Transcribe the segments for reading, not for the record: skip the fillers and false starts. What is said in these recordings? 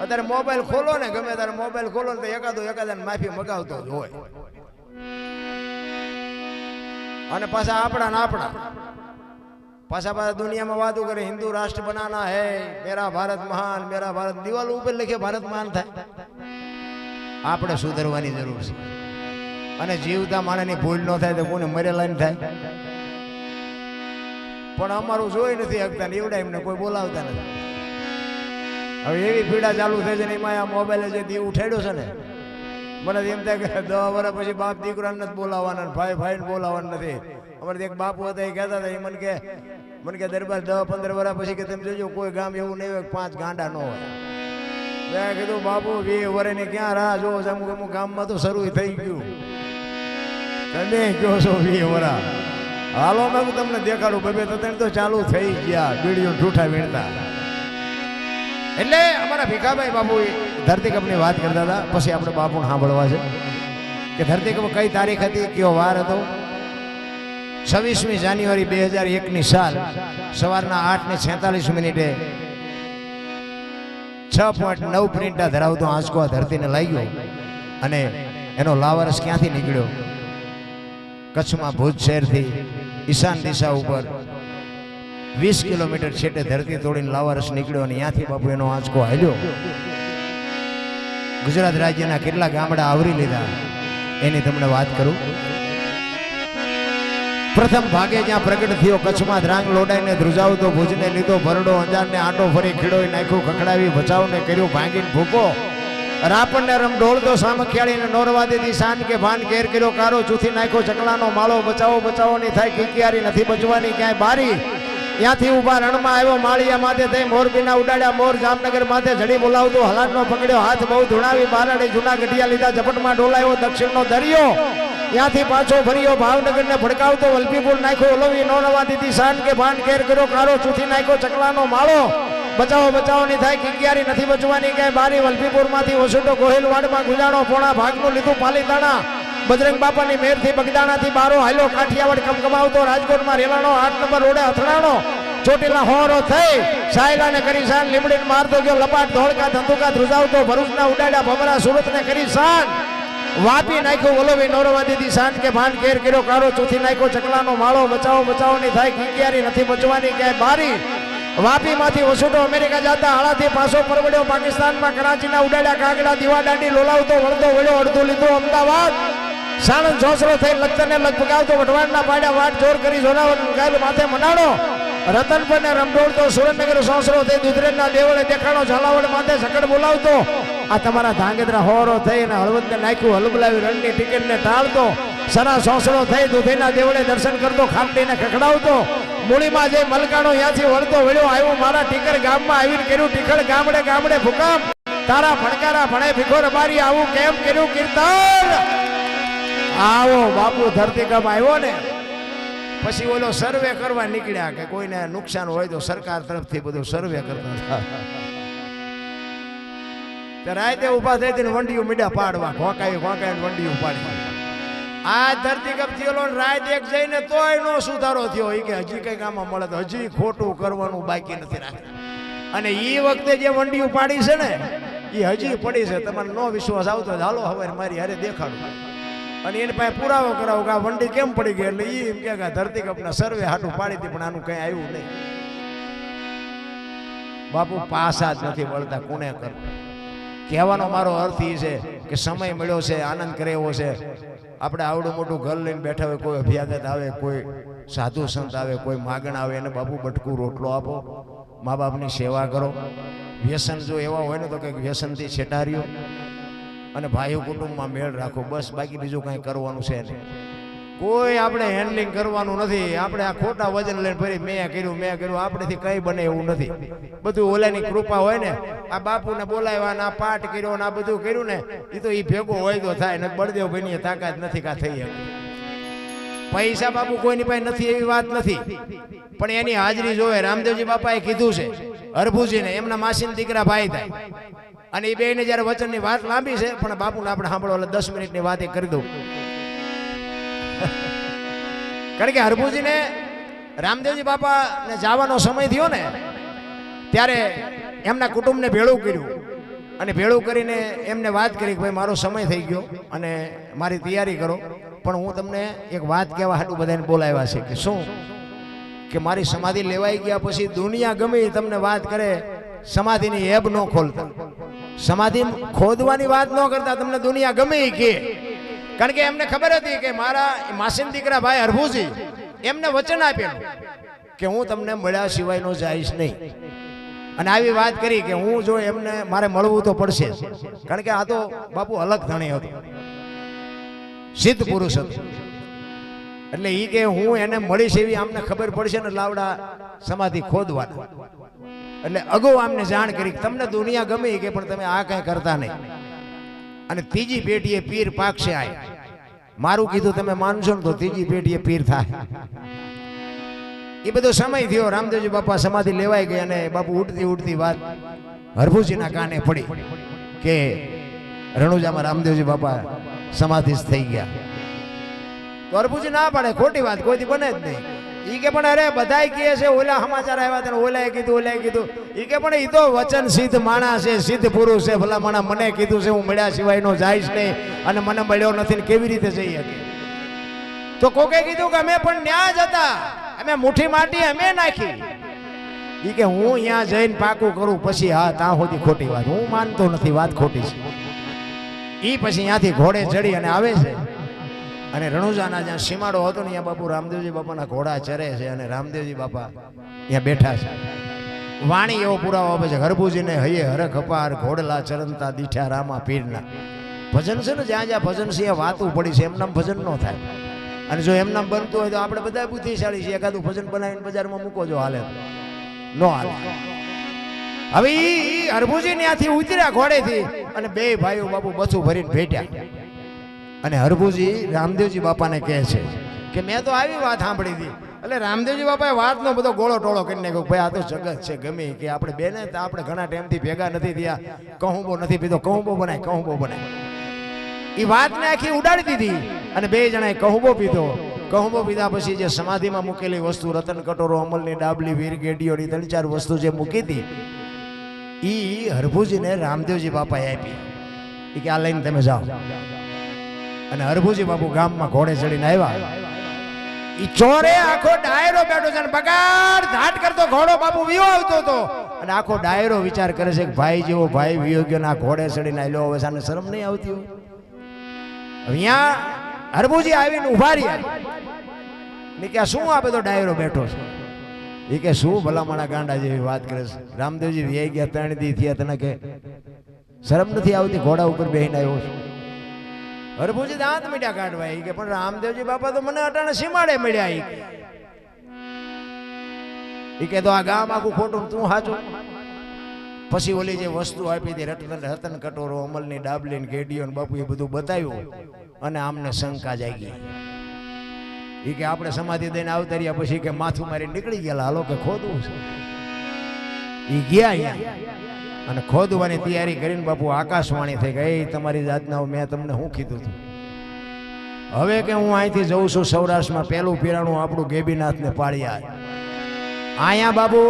અત્યારે મોબાઈલ ખોલો ને ગમે ત્યારે મોબાઈલ ખોલો ને તો એકાદાને માફી મગાવતો જ હોય. અને પાછા આપણા પાછા દુનિયામાં વાતો કરે હિન્દુ રાષ્ટ્ર બનાના હે, મેરા ભારત મહાન, મેરા ભારત. દિવાલ ઉપર લખે ભારત મહાન થાય. આપણે સુધરવાની જરૂર છે. અને જીવતા માણસની ભૂલ ન થાય તો કોને મરેલા ને થાય. પણ અમારું જોઈ નથી શકતા ને એવડા એમને કોઈ બોલાવતા નથી. હવે એવી પીડા ચાલુ થઈ છે ને એમાં આ મોબાઈલે જે દીવ ઉઠાડ્યો છે ને, મને એમ થાય કે 10 વર્ષ પછી બાપ દીકરાને નથી બોલાવવાના, ભાઈને બોલાવવાના નથી. અમારે એક બાપુ હતા એ કહેતા હતા, એ મને કે દરબાર 10-15 વર્ષ પછી કે તમે જોજો કોઈ ગામ એવું નહીં હોય 5 ગાંડા ન હોય. મેં કીધું બાપુ 20 વર્ષની ક્યાં રાહ જોવો છો? અમુક ગામમાં તો શરૂ થઈ ગયું. તમે કહો છો 20 વર્ષ? હાલો મેં તમને દેખાડું, 2-3 તો ચાલુ થઈ ગયા બીડીઓ ઠૂઠા વીણતા. એટલે અમારા ભીખાભાઈ બાપુ ધરતીકપની વાત કરતા હતા. પછી આપણે બાપુને સાંભળવા છે કે ધરતીકપ કઈ તારીખ હતી, કયો વાર હતો? 26મી જાન્યુઆરી 2001ની સાલ સવારના 8:46 6.9 પ્રિન્ટા ધરાવતો આંચકો આ ધરતીને લાગ્યો. અને એનો લાવારસ ક્યાંથી નીકળ્યો? કચ્છમાં ભુજ શહેરથી ઈશાન દિશા ઉપર 20 કિલોમીટર છેટે ધરતી તોડીને લાવારસ નીકળ્યો. અને ત્યાંથી બાપુ એનો આંચકો હાલ્યો. ગુજરાત રાજ્યના કેટલા ગામડા આવરી લીધા એની તમને વાત કરું. પ્રથમ ભાગે જ્યાં પ્રગટ થયો કચ્છમાં ધ્રાંગ લોડાઈને ધ્રુજાવતો, ભુજને લીધો ભરડો, અંજારને આટો ફરી ખીડોઈ નાખ્યું, ખખડાવી બચાવને કર્યું ભાંગીને ભૂકો, રાપણને રમઢોળતો સામખિયાળીને નોરવા દીધી શાન કે ભાન ઘેર કર્યો કારો, ચૂથી નાખ્યો ચકલાનો માળો, બચાવો ની થાય કિકિયારી નથી બચવાની ક્યાંય બારી. ત્યાંથી ઉભા રણમાં આવ્યો માળિયા માથે થઈ મોરબીના ઉડાડ્યા મોર, જામનગર માથે જડી બોલાવતો હલાટનો પકડ્યો હાથ બહુ ધુણાવી બારડે જૂના ગઢિયા લીધા ઝપટમાં ડોલાયો દક્ષિણનો દરિયો. ત્યાંથી પાછો ફર્યો ભાવનગરને ભડકાવતો વલભીપુર નાખ્યો ઓલવી નોરવા દીધી શાન કે ભાન ઘેર કર્યો કારો, ચૂથી નાખ્યો ચકલાનો માળો, બચાવો ની થાય કિકિયારી નથી બચવાની ક્યાંય બારી. વલભીપુર માંથી વસુટો ગોહિલવાડમાં ગુજાણો, પોણા ભાગનું લીધું પાલીતાણા, બજરંગ બાપાની મેરથી બગદાણાથી બારો હાલ્યો, કાઠિયાવાડ કમકમાવતો રાજકોટમાં રેલાણો, 8 નંબર રોડે અથડાણો, ચોટીલા હોરો થઈ સાયલાને કરી શાન, લીમડીને મારતો ગયો લપાટ, ધોળકા ધંધુકા ધ્રુજાવતો ભરૂચના ઉડાડ્યા ભમરા, સુરતને કરી શાન, વાપી નાખ્યો ઓલવી નોરવા દીધી શાન કે ભાન ઘેર કર્યો કારો, ચૂથી નાખ્યો ચકલાનો માળો, બચાવો ની થાય કિકિયારી નથી બચવાની ક્યાંય બારી. વાપી માંથી વસુટો અમેરિકા જતા હાળાથી પાછો પરવડ્યો પાકિસ્તાનમાં, કરાચીના ઉડાડ્યા કાગડા, દીવા દાંડી લોલાવતો વળતો વળ્યો, અડધું લીધું અમદાવાદ, સાણંદ જોસરો થઈ લખતરને લગભગાવતો, વઢવાણના પાડ્યા વાટ જોર કરી જોરાવર ગાયલ માથે મનાડો, રતનપરને રમઢોળતો, સુરેન્દ્રનગર સોસરો થઈ દુધરેજના દેવળે દેખાણો, ઝાલાવાડ માથે સકડ બોલાવતો, આ તમારા ધાંગધ્રા હોરો થઈ અને હળવદને નાખ્યું હલબલાવી રણની ટિકિટને ટાળતો, સરા સોસરો થઈ દુધેના દેવળે દર્શન કરતો, ખામટીને ખખડાવતો, મૂળીમાં જઈ મલકાણો ત્યાંથી વળતો વળ્યો આવ્યો મારા ટીકર ગામમાં આવીને કર્યું ટીકર ગામડે ભૂકંપ, તારા ભણકારા ભણે ભીખો રબારી આવું કેમ કર્યું કીર્તન. આવો બાપુ ધરતીકંપ આવ્યો ને પછી ઓલો સર્વે કરવા નીકળ્યા કે કોઈને નુકસાન હોય તો સરકાર તરફથી બધું સર્વે કરતા. રાતે ઉભા થઈ વંડીયું મીડા પાડવા, ખોકાઈ વંડીયું પાડી. આ ધરતીકંપ થયેલો રાત એક જઈને તોય નો સુધારો થયો. એ કે હજી કઈ ગામમાં મળે તો હજી ખોટું કરવાનું બાકી નથી રાખ્યું. અને એ વખતે જે વંડીયું પાડી છે ને એ હજી પડી છે. તમારે નો વિશ્વાસ આવતો હાલો હવે મારી હારે દેખાડું અને એની પાસે પુરાવો કરાવો કે આ વંડી કેમ પડી ગઈ. એટલે એ એમ કે ધરતીકંપના સર્વે હાટું પાડી હતી પણ આનું કઈ આવ્યું નહીં. બાપુ પાસા જ નથી વળતા કોને કર. કહેવાનો મારો અર્થ એ છે કે સમય મળ્યો છે, આનંદ કરે એવો છે. આપણે આવડું મોટું ઘર લઈને બેઠા હોય, કોઈ અભ્યાગત આવે, કોઈ સાધુ સંત આવે, કોઈ માગણ આવે, એને બાપુ બટકું રોટલો આપો, મા બાપની સેવા કરો. વ્યસન જો એવા હોય ને તો કંઈક વ્યસનથી છેટાર્યો અને ભાઈઓ કુટુંબમાં મેળ રાખો, બસ. બાકી બીજું કંઈ કરવાનું છે નહીં. કોઈ આપણે હેન્ડલિંગ કરવાનું નથી. આપણે આ ખોટા વજન લઈને ફરી મેં કર્યું આપણેથી કંઈ બને એવું નથી. બધું ઓલાની કૃપા હોય ને. આ બાપુને બોલાવ્યા ને આ પાઠ કર્યો ને આ બધું કર્યું ને એ તો એ ભેગો હોય તો થાય ને. બળદેવ ભાઈની તાકાત નથી કા થઈ શકે. પૈસા બાપુ કોઈની પાસે નથી એવી વાત નથી, પણ એની હાજરી જોવે. રામદેવજી બાપાએ કીધું છે હરભુજીને, એમના માસીના દીકરા ભાઈ થાય. અને એ બેને જયારે વચનની વાત લાંબી છે પણ બાપુને આપણે સાંભળો એટલે 10 મિનિટની વાત એ કરી દઉં. કારણ કે હરભુજીને રામદેવજી બાપાને જવાનો સમય થયો ને ત્યારે એમના કુટુંબને ભેળું કર્યું અને ભેળું કરીને એમને વાત કરી કે ભાઈ મારો સમય થઈ ગયો અને મારી તૈયારી કરો, પણ હું તમને એક વાત કહેવા હાટું બધાને બોલાવ્યા છે. કે શું? કે મારી સમાધિ લેવાઈ ગયા પછી દુનિયા ગમે તમને વાત કરે, સમાધિની હેબ ન ખોલતા, સમાધિ ખોદવાની વાત ન કરતા, તમને દુનિયા ગમે કે. કારણ કે એમને ખબર હતી કે મારા માસીન દીકરા ભાઈ હરભુજી એમને વચન આપેલું કે હું તમને મળ્યા સિવાયનો જઈશ નહીં. અને આવી વાત કરી કે હું જો એમને મારે મળવું તો પડશે, કારણ કે આ તો બાપુ અલગ ધણી હતો, સિદ્ધ પુરુષ હતો. એટલે ઈ કે હું એને મળીશ એવી આમને ખબર પડશે ને લાવડા સમાધિ ખોદવાના. એટલે અગાઉ આમને જાણ કરી કે તમને દુનિયા ગમે કે પણ તમે આ કઈ કરતા નહીં. અને ત્રીજી પેઢીએ પીર પાકશે. આ મારું કીધું તમે માનશો ને તો ત્રીજી પેઢીએ પીર થાય. એ બધો સમય થયો, રામદેવજી બાપા સમાધિ લેવાઈ ગઈ અને બાપુ ઉઠતી ઉઠતી વાત હરભુજીના કાને પડી કે રણુજામાં રામદેવજી બાપા સમાધિ થઈ ગયા. તો હરભુજી ના પાડે, ખોટી વાત કોઈથી બને જ નહીં. ઈ કે પણ અરે બધાય કહે છે, ઓલા સમાચાર આવ્યા હતા, ઓલાએ કીધું, ઓલાએ કીધું. ઈ કે પણ ઈ તો વચન સિદ્ધ માણસ છે, સિદ્ધ પુરુષ છે, ભલા માણા મને કીધું છે હું મળ્યા સિવાયનો જઈશ નહીં, અને મને મળ્યો નથી ને કેવી રીતે જઈ શકે? તો કોકે કીધું કે અમે પણ ન્યા જ હતા, અમે મુઠ્ઠી માટી અમે નાખી. ઈ કે હું અહીંયા જઈને પાકું કરું પછી હા ત્યાં સુધી ખોટી વાત, હું માનતો નથી, વાત ખોટી છે. ઈ પછી ત્યાંથી ઘોડે ચડી અને આવે છે. અને રણુજાના જ્યાં સીમાડો હતો ને ત્યાં બાપુ રામદેવજી બાપાના ઘોડા ચરે છે અને રામદેવજી બાપા ત્યાં બેઠા છે. વાણી એવો પુરાવો આપે છે, હરભુજીને હૈયે હરખ અપાર ઘોડલા ચરણતા દીઠા રામા પીરના. ભજન છે ને જ્યાં જ્યાં ભજન છે એ વાતું પડી છે, એમનામ ભજન ન થાય. અને જો એમનામ બનતું હોય તો આપણે બધા બુદ્ધિશાળી છીએ, એકાદું ભજન બનાવીને બજારમાં મૂકો જો હાલે નો હાલે. હવે હરભુજી ત્યાંથી ઉતર્યા ઘોડેથી અને બે ભાઈઓ બાપુ બચું ભરીને ભેટ્યા. અને હરભુજી રામદેવજી બાપાને કહે છે કે મેં તો આવી વાત સાંભળી હતી. એટલે રામદેવજી બાપાએ વાતનો બધો ગોળો ટોળો કરી નાખ્યો. ભાઈ આ તો જગત છે, ગમે કે આપણે બેને તો આપણે ઘણા ટાઈમથી ભેગા નથી થયા, કહુંબો નથી પીધો, કહુંબો બનાય, કહુંબો બનાય. એ વાતને આખી ઉડાડી દીધી અને બે જણાએ કહુંબો પીધો. કહુંબો પીધા પછી જે સમાધિમાં મૂકેલી વસ્તુ રતન કટોરો, અમલની ડાબલી, વીર ગેડીઓની 3-4 વસ્તુ જે મૂકી હતી એ હરભુજીને રામદેવજી બાપાએ આપી. એ કે આ લઈને તમે જાઓ. અને હરભુજી બાપુ ગામમાં ઘોડે ચડીને આવ્યા. ઈ ચોરે આખો ડાયરો બેઠો છે, બગાડ ધાટ કરતો ઘોડો બાપુ વિયો આવતો હતો. અને આખો ડાયરો વિચાર કરે છે કે ભાઈ જેવો ભાઈ વિયો ગયો ના ઘોડે ચડીને આવ્યો, હવે સાને શરમ નહીં આવતી હોય? અહીંયા હરભુજી આવીને ઉભા રહ્યા ને કે શું આ બધો ડાયરો બેઠો છે? એ કે શું ભલામણા ગાંડા જેવી વાત કરે છે? રામદેવજી વિયાઈ ગયા 3 દી થયા, તને કે શરમ નથી આવતી? ઘોડા ઉપર બેહીને આવ્યો છું. હરભુજી દાંત મીઠા કાઢવા. કે પણ રામદેવજી બાપા તો મને અટાણે સીમાડે મળ્યા. ઈ કે તો આ ગામ આખું ખોટું, તું હાચું. પછી ઓલી જે વસ્તુ આપી હતી રતન કટોરો, અમલની ડાબલી ને ગેડીઓ ને બાપુ એ બધું બતાવ્યું અને આમને શંકા જાગી. ઈ કે આપણે સમાધિ દઈને આવતા રહ્યા પછી કે માથું મારી નીકળી ગયા, હાલો કે ખોદવું છે. ઈ ગયા અહીંયા અને ખોદવાની તૈયારી કરીને બાપુ આકાશવાણી થઈ ગઈ, તમારી જાતના મેં તમને શું કીધું હતું? હવે કે હું અહીંથી જઉં છું સૌરાષ્ટ્રમાં, પહેલું પીરાણું આપણું ગેબીનાથને પાળ્યા. અહીંયા બાપુ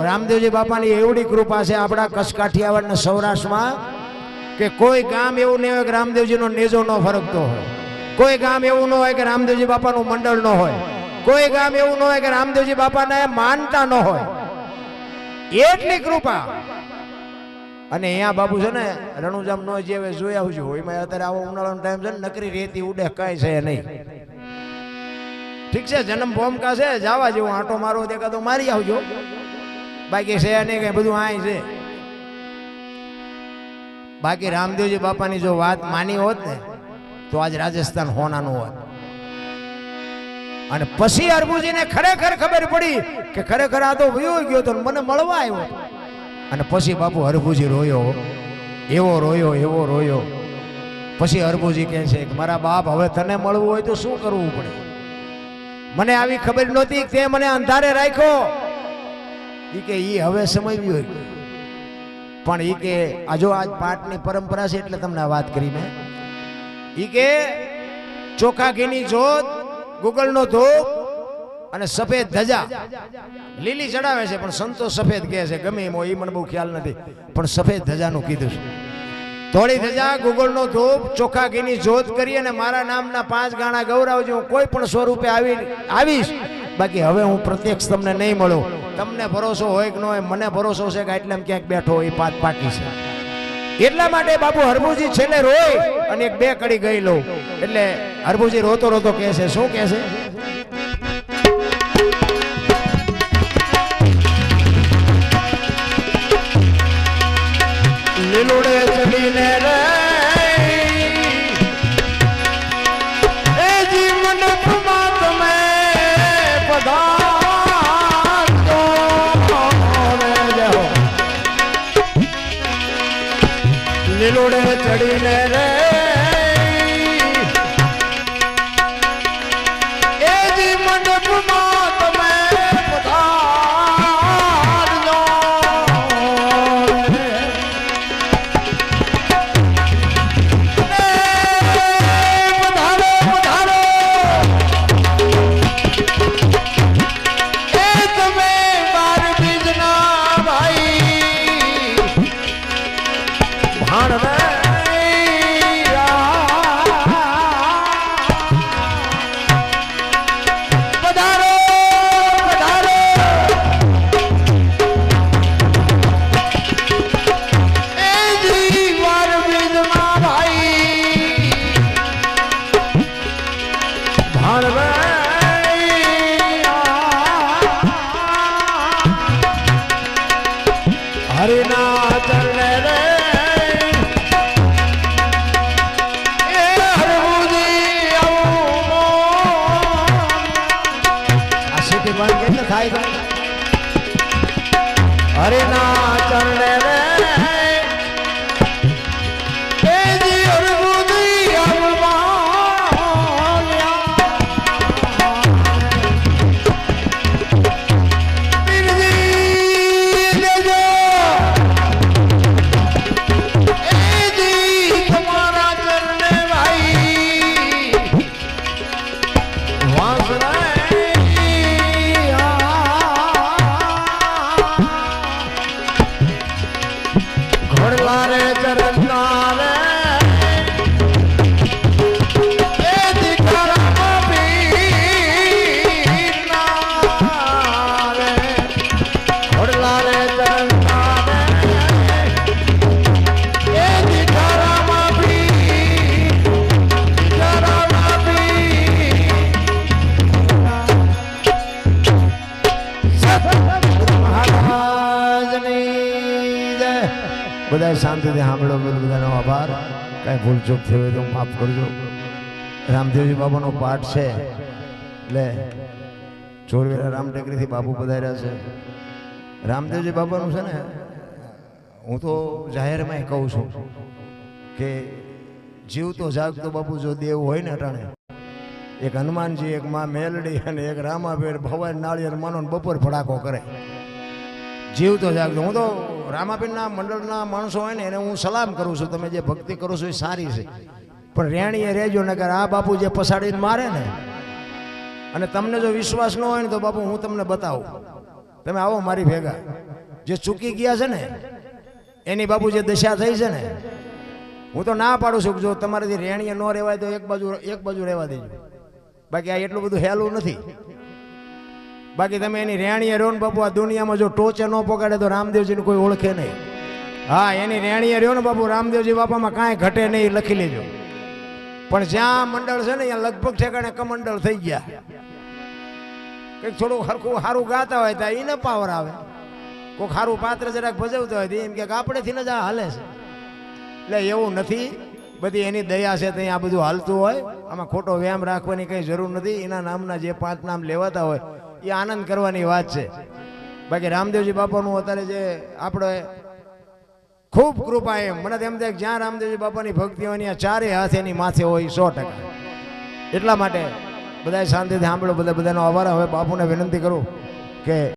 રામદેવજી બાપાની એવડી કૃપા છે આપણા કચ્છ કાઠિયાવાડ ને સૌરાષ્ટ્રમાં કે કોઈ ગામ એવું નહીં હોય કે રામદેવજીનો નેજો ન ફરકતો હોય, કોઈ ગામ એવું ન હોય કે રામદેવજી બાપાનું મંડળ ન હોય, કોઈ ગામ એવું ન હોય કે રામદેવજી બાપાને માનતા ન હોય. એટલી કૃપા. અને અહીંયા બાપુ છે ને રણુજામ નો જેવે જોઈ આવજો, એમાં અત્યારે આવો ઉનાળાનો ટાઈમ છે ને નકરી રેતી ઉડે, કાંઈ છે નહીં. ઠીક છે જન્મ ભૂમકા છે, જવા જેવું આંટો મારો દેખા તો મારી આવજો, બાકી છે નહીં કઈ, બધું આય છે. બાકી રામદેવજી બાપાની જો વાત માની હોત ને તો આજ રાજસ્થાન હોનાનું હોત. અને પછી હરભુજીને ખરેખર ખબર પડી કે ખરેખર આ તો વયો ગયો તો મને મળવા આવ્યો. અને પછી બાપુ હરભુજી રોયો, એવો રોયો, એવો રોયો. પછી હરભુજી કહે છે કે મારા બાપ હવે તને મળવું હોય તો શું કરવું પડે? મને આવી ખબર નહોતી, તે મને અંધારે રાખ્યો. ઈ કે ઈ હવે સમજવી હોય, પણ ઈ કે આજો આજ પાઠની પરંપરા છે એટલે તમને આ વાત કરી મેં. ઈ કે ચોખા ઘીની જોત, ગુગળનો ધૂપ અને સફેદ ધજા, લીલી ચડાવે છે પણ સંતો સફેદ કહે છે, ગમે એમ એ મને બહુ ખ્યાલ નથી, પણ સફેદ ધજાનું કીધું છે. ધોળી ધજા ગુગળનો ધૂપ ચોખા ઘીની જોત કરી અને મારા નામના 5 ગાણા ગૌરાવજો. હું કોઈ પણ સ્વરૂપે આવીશ. બાકી હવે હું પ્રત્યક્ષ તમને નહીં મળું. તમને ભરોસો હોય કે ન હોય, મને ભરોસો છે કે એટલે ક્યાંક બેઠો હોય પાત પાકી છે. એટલા માટે બાપુ હરભુજી છેલ્લે રોય અને એક બે કડી ગઈ લો. એટલે હરભુજી રોતો રોતો કહે છે, શું કહે છે? લીલુડે ચડીને રે એ જી મંડપમાં તમે પધારજો રે જાઓ. લીલુડે ચડીને રે એ જી મંડપમાં તમે પધારજો. હરે ના ચરણે રે એ જી હરભુજી તમારા ચરણે ભાઈ વાસણા ઘોડલારે ચરણના રે એ દીકરા પીરના રે ઘોડલારે ચરણના રે એ દીકરા બધા શાંતિથી સાંભળો. બધાનો આભાર. કાંઈ ભૂલચૂક થઈ હોય તો માફ કરજો. રામદેવજી બાબાનો પાઠ છે એટલે ચોરવેરા રામટેકરીથી બાપુ પધાર્યા છે. રામદેવજી બાબાનું છે ને, હું તો જાહેરમાં કહું છું કે જીવતો જાગતો બાપુ જો દેવ હોય ને અટાણે, એક હનુમાનજી, એક માં મેલડી અને એક રામાબેન ભવાઈ નાળિયેર માનો બપોર ફડાકો કરે. જીવતો જાગતો. હું તો રામાપીરના મંડળના માણસો હોય ને એને હું સલામ કરું છું, તમે જે ભક્તિ કરો છો એ સારી છે, પણ રેણીએ રહેજો નકર આ બાપુ જે પસાડીને મારે ને, અને તમને જો વિશ્વાસ ન હોય ને તો બાપુ હું તમને બતાવું. તમે આવો મારી ભેગા. જે ચૂકી ગયા છે ને એની બાપુ જે દશા થઈ છે ને, હું તો ના પાડું છું કે જો તમારાથી રેણીએ ન રહેવાય તો એક બાજુ રહેવા દેજો. બાકી આ એટલું બધું હેલું નથી. બાકી તમે એની રેણીએ રહ્યો ને બાપુ, આ દુનિયામાં જો ટોચે ન પકડે તો રામદેવજીને કોઈ ઓળખે નહીં. હા, એની રેણીએ રહ્યો ને બાપુ, રામદેવજી બાપામાં કાંઈ ઘટે નહીં, લખી લેજો. પણ જ્યાં મંડળ છે ને ત્યાં લગભગ ઠેકાણે કમંડળ થઈ ગયા. કંઈક થોડું હરખું સારું ગાતા હોય તો એને પાવર આવે, કોઈક સારું પાત્ર જરાક ભજવતા હોય તો એમ કે આપણેથી ને જ આ હાલે છે. એટલે એવું નથી, બધી એની દયા છે ત્યાં આ બધું હાલતું હોય. આમાં ખોટો વ્યાયામ રાખવાની કંઈ જરૂર નથી. એના નામના જે 5 નામ લેવાતા હોય એ આનંદ કરવાની વાત છે. બાકી રામદેવજી બાપાનું અત્યારે જે આપણે ખૂબ કૃપા એમ મને તેમ થાય જ્યાં રામદેવજી બાપાની ભક્તિ હોય ત્યાં ચારે હાથ એની માથે હોય 100%. એટલા માટે બધા શાંતિથી સાંભળો. બધાનો આભાર. હવે બાપુને વિનંતી કરું કે